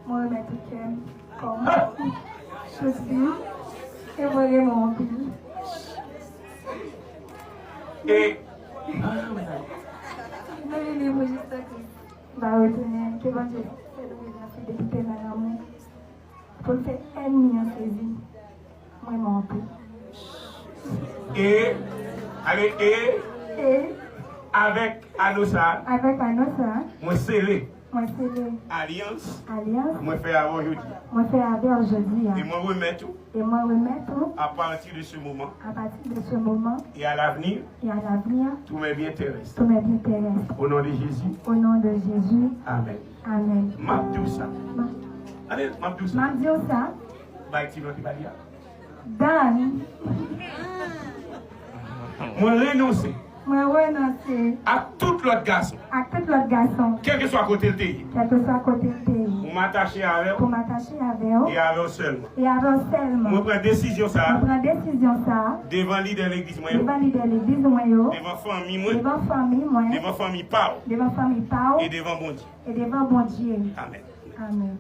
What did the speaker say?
Moi, je suis comme je suis. Et vraiment pile. Et. Mais il est juste que va retenir que bon Dieu fait de député dans l'amour. Pour le faire ennemi en saisi. Vraiment pile. Et. Allez, Et. Avec Anosa. Avec Anosa. Moi, scellé. Moi, c'est Alliance. Alliance. Moi, fait avant aujourd'hui. Moi, fait avant aujourd'hui. Et moi, remettre tout. Et moi, remettre tout. À partir de ce moment. À partir de ce moment. Et à l'avenir. Et à l'avenir. Tous mes biens terrestres. Tous mes biens terrestres. Au nom de Jésus. Au nom de Jésus. Amen. Amen. Mabdoussa. Allez, Mabdoussa. Mabdoussa. Dan. Moi, renoncer. Moi, renoncer. À tout l'autre garçon. À tout l'autre garçon. Quel que soit côté le pays. Quel que soit côté le pays. Pour m'attacher avec eux. Pour m'attacher avec eux. Et avec eux seulement. Et avec eux seulement. Moi, prends décision ça. Moi, prends décision ça. Devant l'idée de l'église. Devant l'idée de l'église. Devant famille. Devant famille. Devant famille Pau. Devant famille Pau. Et devant bon Dieu. Et devant bon Dieu. Amen. Amen.